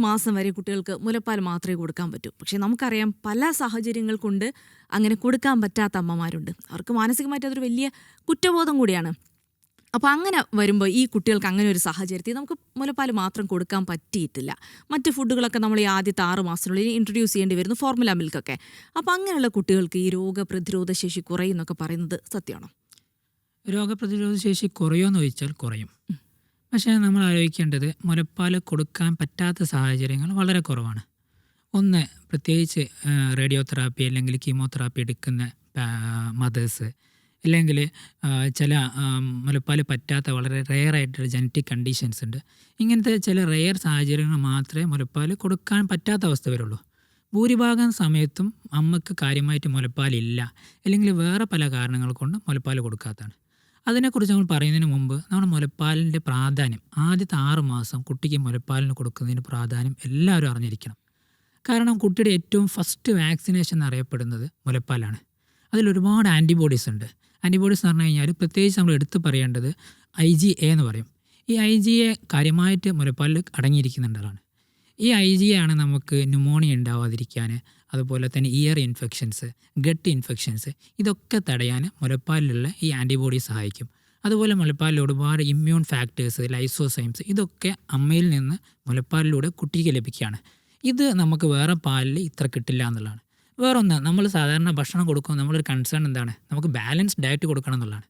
മാസം വരെ കുട്ടികൾക്ക് മുലപ്പാൽ മാത്രമേ കൊടുക്കാൻ പറ്റൂ. പക്ഷേ നമുക്കറിയാം പല സാഹചര്യങ്ങൾ കൊണ്ട് അങ്ങനെ കൊടുക്കാൻ പറ്റാത്ത അമ്മമാരുണ്ട്. അവർക്ക് മാനസികമായിട്ട് അതൊരു വലിയ കുറ്റബോധം കൂടിയാണ്. അപ്പോൾ അങ്ങനെ വരുമ്പോൾ ഈ കുട്ടികൾക്ക് അങ്ങനെ ഒരു സാഹചര്യത്തിൽ നമുക്ക് മുലപ്പാൽ മാത്രം കൊടുക്കാൻ പറ്റിയിട്ടില്ല. മറ്റ് ഫുഡുകളൊക്കെ നമ്മൾ ഈ ആദ്യത്തെ 6 മാസത്തിനുള്ളിൽ ഇൻട്രൊഡ്യൂസ് ചെയ്യേണ്ടി വരുന്നു, ഫോർമുല മിൽക്കൊക്കെ. അപ്പോൾ അങ്ങനെയുള്ള കുട്ടികൾക്ക് ഈ രോഗപ്രതിരോധ ശേഷി കുറയുന്നൊക്കെ പറയുന്നത് സത്യമാണോ? രോഗപ്രതിരോധ ശേഷി കുറയുമെന്ന് ചോദിച്ചാൽ കുറയും. പക്ഷേ നമ്മൾ ആലോചിക്കേണ്ടത് മുലപ്പാൽ കൊടുക്കാൻ പറ്റാത്ത സാഹചര്യങ്ങൾ വളരെ കുറവാണ്. ഒന്ന്, പ്രത്യേകിച്ച് റേഡിയോ തെറാപ്പി അല്ലെങ്കിൽ കീമോതെറാപ്പി എടുക്കുന്ന മദേഴ്സ്, അല്ലെങ്കിൽ ചില മുലപ്പാൽ പറ്റാത്ത വളരെ റെയറായിട്ടുള്ള ജനറ്റിക് കണ്ടീഷൻസ് ഉണ്ട്. ഇങ്ങനത്തെ ചില റെയർ സാഹചര്യങ്ങൾ മാത്രമേ മുലപ്പാൽ കൊടുക്കാൻ പറ്റാത്ത അവസ്ഥ വരുള്ളൂ. ഭൂരിഭാഗം സമയത്തും അമ്മക്ക് കാര്യമായിട്ട് മുലപ്പാലില്ല, അല്ലെങ്കിൽ വേറെ പല കാരണങ്ങൾ കൊണ്ട് മുലപ്പാൽ കൊടുക്കാത്തതാണ്. അതിനെക്കുറിച്ച് നമ്മൾ പറയുന്നതിന് മുമ്പ് നമ്മൾ മുലപ്പാലിൻ്റെ പ്രാധാന്യം, ആദ്യത്തെ 6 മാസം കുട്ടിക്ക് മുലപ്പാലിന് കൊടുക്കുന്നതിന് പ്രാധാന്യം എല്ലാവരും അറിഞ്ഞിരിക്കണം. കാരണം കുട്ടിയുടെ ഏറ്റവും ഫസ്റ്റ് വാക്സിനേഷൻ എന്നറിയപ്പെടുന്നത് മുലപ്പാലാണ്. അതിലൊരുപാട് ആൻറ്റിബോഡീസ് ഉണ്ട്. ആൻറ്റിബോഡീസ് എന്ന് പറഞ്ഞു കഴിഞ്ഞാൽ പ്രത്യേകിച്ച് നമ്മൾ എടുത്തു പറയേണ്ടത് IgA എന്ന് പറയും. ഈ IgA കാര്യമായിട്ട് മുലപ്പാലിൽ അടങ്ങിയിരിക്കുന്നുള്ളതാണ്. ഈ IgA ആണ് നമുക്ക് ന്യൂമോണിയ ഉണ്ടാവാതിരിക്കാൻ, അതുപോലെ തന്നെ ഇയർ ഇൻഫെക്ഷൻസ്, ഗട്ട് ഇൻഫെക്ഷൻസ്, ഇതൊക്കെ തടയാൻ മുലപ്പാലിലുള്ള ഈ ആൻറ്റിബോഡി സഹായിക്കും. അതുപോലെ മുലപ്പാലിൽ ഒരുപാട് ഇമ്മ്യൂൺ ഫാക്ടേഴ്സ്, ലൈസോസൈംസ്, ഇതൊക്കെ അമ്മയിൽ നിന്ന് മുലപ്പാലിലൂടെ കുട്ടിക്ക് ലഭിക്കുകയാണ്. ഇത് നമുക്ക് വേറെ പാലിൽ ഇത്ര കിട്ടില്ല എന്നുള്ളതാണ്. വേറൊന്ന്, നമ്മൾ സാധാരണ ഭക്ഷണം കൊടുക്കുമ്പോൾ നമ്മളൊരു കൺസേൺ എന്താണ്, നമുക്ക് ബാലൻസ്ഡ് ഡയറ്റ് കൊടുക്കണം എന്നുള്ളതാണ്.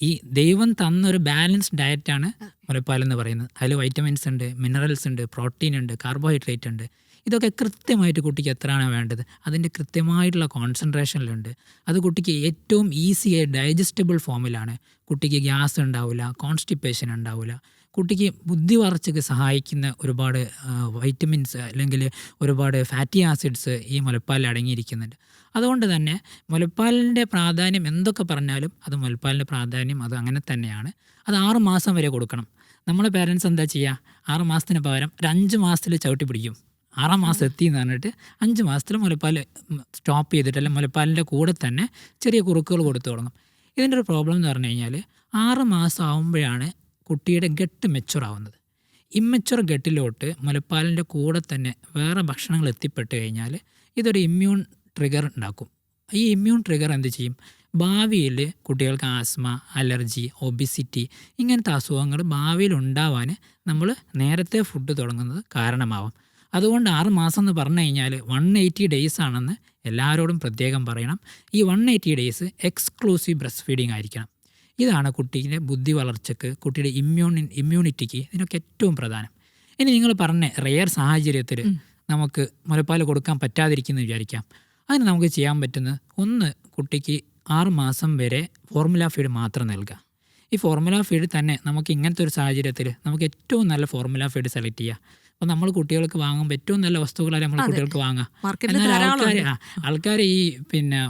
ഈ ദൈവം തന്നൊരു ബാലൻസ്ഡ് ഡയറ്റാണ് മുലപ്പാലെന്ന് പറയുന്നത്. അതിൽ വൈറ്റമിൻസ് ഉണ്ട്, മിനറൽസ് ഉണ്ട്, പ്രോട്ടീൻ ഉണ്ട്, കാർബോഹൈഡ്രേറ്റ് ഉണ്ട്. ഇതൊക്കെ കൃത്യമായിട്ട് കുട്ടിക്ക് എത്രയാണ് വേണ്ടത് അതിൻ്റെ കൃത്യമായിട്ടുള്ള കോൺസെൻട്രേഷനിലുണ്ട്. അത് കുട്ടിക്ക് ഏറ്റവും ഈസിയായി ഡൈജസ്റ്റബിൾ ഫോമിലാണ്. കുട്ടിക്ക് ഗ്യാസ് ഉണ്ടാവില്ല, കോൺസ്റ്റിപ്പേഷൻ ഉണ്ടാവില്ല. കുട്ടിക്ക് ബുദ്ധി വളർച്ചയ്ക്ക് സഹായിക്കുന്ന ഒരുപാട് വൈറ്റമിൻസ് അല്ലെങ്കിൽ ഒരുപാട് ഫാറ്റി ആസിഡ്സ് ഈ മുലപ്പാലിൽ അടങ്ങിയിരിക്കുന്നുണ്ട്. അതുകൊണ്ട് തന്നെ മുലപ്പാലിൻ്റെ പ്രാധാന്യം എന്തൊക്കെ പറഞ്ഞാലും അത് മുലപ്പാലിൻ്റെ പ്രാധാന്യം അത് അങ്ങനെ തന്നെയാണ്. അത് 6 മാസം വരെ കൊടുക്കണം. നമ്മളെ പേരൻസ് എന്താ ചെയ്യുക, 6 മാസത്തിന് പകരം ഒരു 5 മാസത്തിൽ ചവിട്ടി പിടിക്കും. 6 മാസം എത്തി എന്ന് പറഞ്ഞിട്ട് 5 മാസത്തിൽ മുലപ്പാൽ സ്റ്റോപ്പ് ചെയ്തിട്ട്, അല്ലെങ്കിൽ മുലപ്പാലിൻ്റെ കൂടെ തന്നെ ചെറിയ കുറുക്കുകൾ കൊടുത്തു തുടങ്ങും. ഇതിൻ്റെ ഒരു പ്രോബ്ലം എന്ന് പറഞ്ഞു കഴിഞ്ഞാൽ 6 മാസം ആകുമ്പോഴാണ് കുട്ടിയുടെ ഗട്ട് മെച്ചുവർ ആവുന്നത്. ഇമ്മച്ചുവർ ഗട്ടിലോട്ട് മുലപ്പാലിൻ്റെ കൂടെ തന്നെ വേറെ ഭക്ഷണങ്ങൾ എത്തിപ്പെട്ട് കഴിഞ്ഞാൽ ഇതൊരു ഇമ്മ്യൂൺ ട്രിഗർ ഉണ്ടാക്കും. ഈ ഇമ്മ്യൂൺ ട്രിഗർ എന്ത് ചെയ്യും, ഭാവിയിൽ കുട്ടികൾക്ക് ആസ്മ, അലർജി, ഒബിസിറ്റി ഇങ്ങനത്തെ അസുഖങ്ങൾ ഭാവിയിൽ ഉണ്ടാവാൻ നമ്മൾ നേരത്തെ ഫുഡ് തുടങ്ങുന്നത് കാരണമാവും. അതുകൊണ്ട് 6 മാസം എന്ന് പറഞ്ഞു കഴിഞ്ഞാൽ 180 ഡേയ്സ് ആണെന്ന് എല്ലാവരോടും പ്രത്യേകം പറയണം. ഈ 180 ഡേയ്സ് എക്സ്ക്ലൂസീവ് ബ്രസ്റ്റ് ഫീഡിങ് ആയിരിക്കണം. ഇതാണ് കുട്ടീൻ്റെ ബുദ്ധി വളർച്ചയ്ക്ക്, കുട്ടിയുടെ ഇമ്മ്യൂണിറ്റിക്ക്, ഇതിനൊക്കെ ഏറ്റവും പ്രധാനം. ഇനി നിങ്ങൾ പറഞ്ഞ റെയർ സാഹചര്യത്തിൽ നമുക്ക് മുലപ്പാൽ കൊടുക്കാൻ പറ്റാതിരിക്കുമെന്ന് വിചാരിക്കാം. അതിന് നമുക്ക് ചെയ്യാൻ പറ്റുന്നത്, ഒന്ന്, കുട്ടിക്ക് 6 മാസം വരെ ഫോർമുല ഫീഡ് മാത്രം നൽകുക. ഈ ഫോർമുല ഫീഡ് തന്നെ നമുക്ക് ഇങ്ങനത്തെ ഒരു സാഹചര്യത്തിൽ നമുക്ക് ഏറ്റവും നല്ല ഫോർമുല ഫീഡ് സെലക്ട് ചെയ്യുക. അപ്പോൾ നമ്മൾ കുട്ടികൾക്ക് വാങ്ങുമ്പോൾ ഏറ്റവും നല്ല വസ്തുക്കളാണ് നമ്മൾ കുട്ടികൾക്ക് വാങ്ങുക. എന്നാൽ ആൾക്കാർ ഈ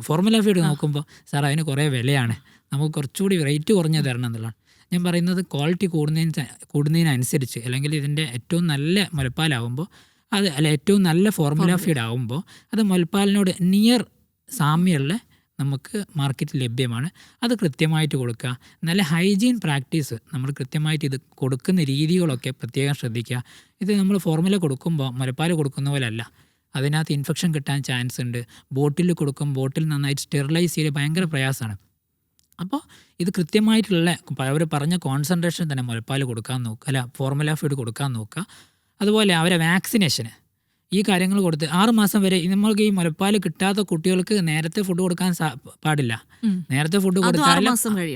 ഫോർമുല ഫീഡ് നോക്കുമ്പോൾ സാർ അതിന് കുറേ വിലയാണ്, നമുക്ക് കുറച്ചുകൂടി റേറ്റ് കുറഞ്ഞ് തരണം എന്നുള്ളതാണ്. ഞാൻ പറയുന്നത് ക്വാളിറ്റി കൂടുന്നതിനനുസരിച്ച്, അല്ലെങ്കിൽ ഇതിൻ്റെ ഏറ്റവും നല്ല മുലപ്പാലാവുമ്പോൾ ഏറ്റവും നല്ല ഫോർമുല ഫീഡ് ആകുമ്പോൾ അത് മുലപ്പാലിനോട് നിയർ സാമ്യമുള്ള നമുക്ക് മാർക്കറ്റിൽ ലഭ്യമാണ്. അത് കൃത്യമായിട്ട് കൊടുക്കുക. നല്ല ഹൈജീൻ പ്രാക്ടീസ്, നമ്മൾ കൃത്യമായിട്ട് ഇത് കൊടുക്കുന്ന രീതികളൊക്കെ പ്രത്യേകം ശ്രദ്ധിക്കുക. ഇത് നമ്മൾ ഫോർമുല കൊടുക്കുമ്പോൾ മുലപ്പാൽ കൊടുക്കുന്ന പോലെ അല്ല, അതിനകത്ത് ഇൻഫെക്ഷൻ കിട്ടാൻ ചാൻസ് ഉണ്ട്. ബോട്ടിൽ കൊടുക്കും, ബോട്ടിൽ നന്നായിട്ട് സ്റ്റെറിലൈസ് ചെയ്ത് ഭയങ്കര പ്രയാസമാണ്. അപ്പോൾ ഇത് കൃത്യമായിട്ടുള്ള അവർ പറഞ്ഞ കോൺസെൻട്രേഷൻ തന്നെ മുലപ്പാൽ കൊടുക്കാൻ നോക്കുക, ഫോർമുല ഫീഡ് കൊടുക്കാൻ നോക്കുക. അതുപോലെ അവരെ വാക്സിനേഷന് ഈ കാര്യങ്ങൾ കൊടുത്ത് 6 മാസം വരെ നമ്മൾക്ക് ഈ മുലപ്പാൽ കിട്ടാത്ത കുട്ടികൾക്ക് നേരത്തെ ഫുഡ് കൊടുക്കാൻ പാടില്ല. നേരത്തെ ഫുഡ് കൊടുത്താൽ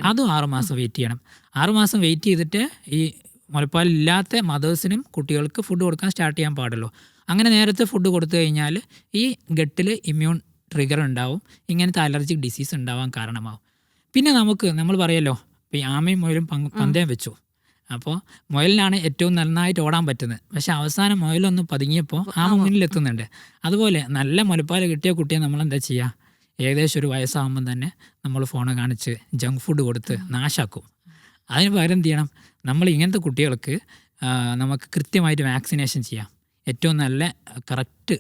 അതും 6 മാസം വെയിറ്റ് ചെയ്യണം. 6 മാസം വെയിറ്റ് ചെയ്തിട്ട് ഈ മുലപ്പാലില്ലാത്ത മദേഴ്സിനും കുട്ടികൾക്ക് ഫുഡ് കൊടുക്കാൻ സ്റ്റാർട്ട് ചെയ്യാൻ പാടുള്ളൂ. അങ്ങനെ നേരത്തെ ഫുഡ് കൊടുത്തു കഴിഞ്ഞാൽ ഈ ഗട്ടിൽ ഇമ്മ്യൂൺ ട്രിഗർ ഉണ്ടാവും, ഇങ്ങനത്തെ അലർജിക് ഡിസീസ് ഉണ്ടാവാൻ കാരണമാവും. പിന്നെ നമ്മൾ പറയല്ലോ, ഇപ്പോൾ ഈ ആമയും മുയലും പന്തയം വെച്ചു. അപ്പോൾ മുയലിനാണ് ഏറ്റവും നന്നായിട്ട് ഓടാൻ പറ്റുന്നത്. പക്ഷേ അവസാനം മുയലൊന്ന് പതുങ്ങിയപ്പോൾ ആമ മുന്നിലെത്തുന്നുണ്ട്. അതുപോലെ നല്ല മുലപ്പാൽ കിട്ടിയ കുട്ടിയെ നമ്മളെന്താ ചെയ്യുക, ഏകദേശം ഒരു വയസ്സാകുമ്പം തന്നെ നമ്മൾ ഫോണ് കാണിച്ച് ജങ്ക് ഫുഡ് കൊടുത്ത് നാശാക്കും. അതിന് പകരം എന്ത് ചെയ്യണം, നമ്മൾ ഇങ്ങനത്തെ കുട്ടികൾക്ക് നമുക്ക് കൃത്യമായിട്ട് വാക്സിനേഷൻ ചെയ്യാം. ഏറ്റവും നല്ല കറക്റ്റ്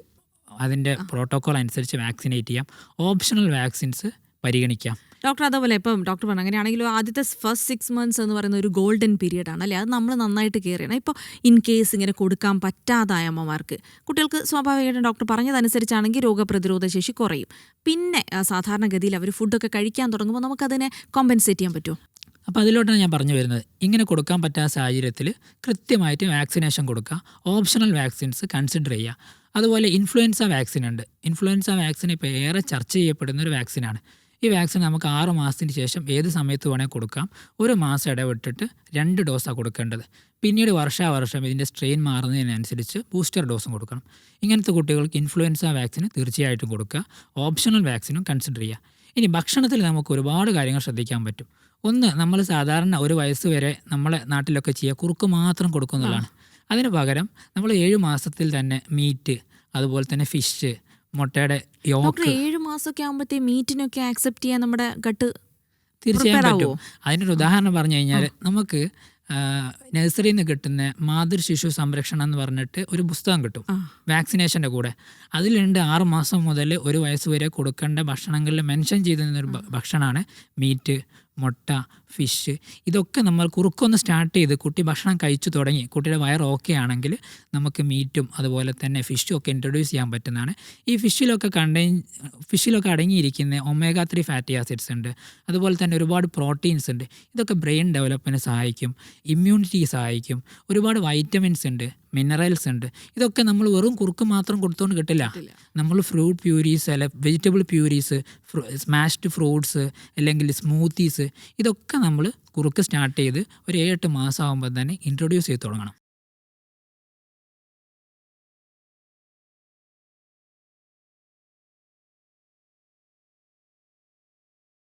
അതിൻ്റെ പ്രോട്ടോക്കോൾ അനുസരിച്ച് വാക്സിനേറ്റ് ചെയ്യാം. ഓപ്ഷണൽ വാക്സിൻസ് പരിഗണിക്കാം. ഡോക്ടർ അതേപോലെ ഇപ്പം ഡോക്ടർ പറഞ്ഞു അങ്ങനെയാണെങ്കിലും ആദ്യത്തെ ഫസ്റ്റ് 6 months എന്ന് പറയുന്ന ഒരു ഗോൾഡൻ പീരീഡ് ആണ് അല്ലേ? അത് നമ്മൾ നന്നായിട്ട് കെയർ ചെയ്യണം. ഇപ്പോൾ ഇൻ കേസ് ഇങ്ങനെ കൊടുക്കാൻ പറ്റാതായ അമ്മമാർക്ക്, കുട്ടികൾക്ക് സ്വാഭാവികമായിട്ടും ഡോക്ടർ പറഞ്ഞതനുസരിച്ചാണെങ്കിൽ രോഗപ്രതിരോധ ശേഷി കുറയും. പിന്നെ സാധാരണഗതിയിൽ അവർ ഫുഡൊക്കെ കഴിക്കാൻ തുടങ്ങുമ്പോൾ നമുക്കതിനെ കോമ്പൻസേറ്റ് ചെയ്യാൻ പറ്റുമോ? അപ്പോൾ അതിലോട്ടാണ് ഞാൻ പറഞ്ഞു വരുന്നത്. ഇങ്ങനെ കൊടുക്കാൻ പറ്റാത്ത സാഹചര്യത്തിൽ കൃത്യമായിട്ട് വാക്സിനേഷൻ കൊടുക്കുക, ഓപ്ഷണൽ വാക്സിൻസ് കൺസിഡർ ചെയ്യുക. അതുപോലെ ഇൻഫ്ലുവൻസ വാക്സിൻ ഉണ്ട്. ഇൻഫ്ലുവൻസ വാക്സിൻ ഇപ്പോൾ ഏറെ ചർച്ച ചെയ്യപ്പെടുന്ന ഒരു വാക്സിനാണ്. ഈ വാക്സിൻ നമുക്ക് 6 മാസത്തിന് ശേഷം ഏത് സമയത്ത് വേണേൽ കൊടുക്കാം. 1 മാസം ഇടവിട്ടിട്ട് 2 ഡോസാണ് കൊടുക്കേണ്ടത്. പിന്നീട് വർഷാവർഷം ഇതിൻ്റെ സ്ട്രെയിൻ മാറുന്നതിനനുസരിച്ച് ബൂസ്റ്റർ ഡോസും കൊടുക്കണം. ഇങ്ങനത്തെ കുട്ടികൾക്ക് ഇൻഫ്ലുവൻസ വാക്സിന് തീർച്ചയായിട്ടും കൊടുക്കുക, ഓപ്ഷണൽ വാക്സിനും കൺസിഡർ ചെയ്യുക. ഇനി ഭക്ഷണത്തിൽ നമുക്ക് ഒരുപാട് കാര്യങ്ങൾ ശ്രദ്ധിക്കാൻ പറ്റും. ഒന്ന്, നമ്മൾ സാധാരണ 1 വയസ്സ് വരെ നമ്മളെ നാട്ടിലൊക്കെ ചെയ്യുക കുറുക്ക് മാത്രം കൊടുക്കുന്നതാണ്. അതിന് പകരം നമ്മൾ 7 മാസത്തിൽ തന്നെ മീറ്റ്, അതുപോലെ തന്നെ ഫിഷ്, മുട്ടയുടെ യോക്ക്. 7 മാസമൊക്കെ ആകുമ്പോഴത്തേ മീറ്റിനൊക്കെ ആക്സെപ്റ്റ് ചെയ്യാൻ നമ്മുടെ ഗട്ട് തീർച്ചയായും പറ്റും. അതിനൊരു ഉദാഹരണം പറഞ്ഞു കഴിഞ്ഞാൽ നമുക്ക് നഴ്സറിയിൽ നിന്ന് കിട്ടുന്ന മാതൃശിശു സംരക്ഷണം എന്ന് പറഞ്ഞിട്ട് ഒരു പുസ്തകം കിട്ടും വാക്സിനേഷൻ്റെ കൂടെ. അതിലുണ്ട് 6 മാസം മുതൽ 1 വയസ്സ് വരെ കൊടുക്കേണ്ട ഭക്ഷണങ്ങളിൽ മെൻഷൻ ചെയ്തിരുന്നൊരു ഭക്ഷണമാണ് മീറ്റ്, മുട്ട, ഫിഷ്. ഇതൊക്കെ നമ്മൾ കുറുക്കൊന്ന് സ്റ്റാർട്ട് ചെയ്ത് കുട്ടി ഭക്ഷണം കഴിച്ചു തുടങ്ങി കുട്ടിയുടെ വയറ് ഓക്കെ ആണെങ്കിൽ നമുക്ക് മീറ്റും അതുപോലെ തന്നെ ഫിഷും ഒക്കെ ഇൻട്രൊഡ്യൂസ് ചെയ്യാൻ പറ്റുന്നതാണ്. ഈ ഫിഷിലൊക്കെ അടങ്ങിയിരിക്കുന്ന ഒമേഗ 3 ഫാറ്റി ആസിഡ്സ് ഉണ്ട്. അതുപോലെ തന്നെ ഒരുപാട് പ്രോട്ടീൻസ് ഉണ്ട്. ഇതൊക്കെ ബ്രെയിൻ ഡെവലപ്മെൻറ്റിന് സഹായിക്കും, ഇമ്മ്യൂണിറ്റി സഹായിക്കും. ഒരുപാട് വൈറ്റമിൻസ് ഉണ്ട്, മിനറൽസ് ഉണ്ട്. ഇതൊക്കെ നമ്മൾ വെറും കുറുക്ക് മാത്രം കൊടുത്തുകൊണ്ട് കിട്ടില്ല. നമ്മൾ ഫ്രൂട്ട് പ്യൂരീസ്, അല്ല വെജിറ്റബിൾ പ്യൂരീസ്, സ്മാഷ്ഡ് ഫ്രൂട്ട്സ് അല്ലെങ്കിൽ സ്മൂത്തീസ്, ഇതൊക്കെ നമ്മൾ കുറുക്ക് സ്റ്റാർട്ട് ചെയ്ത് ഒരു 7-8 മാസം ആകുമ്പോൾ തന്നെ ഇൻട്രൊഡ്യൂസ് ചെയ്ത് തുടങ്ങണം.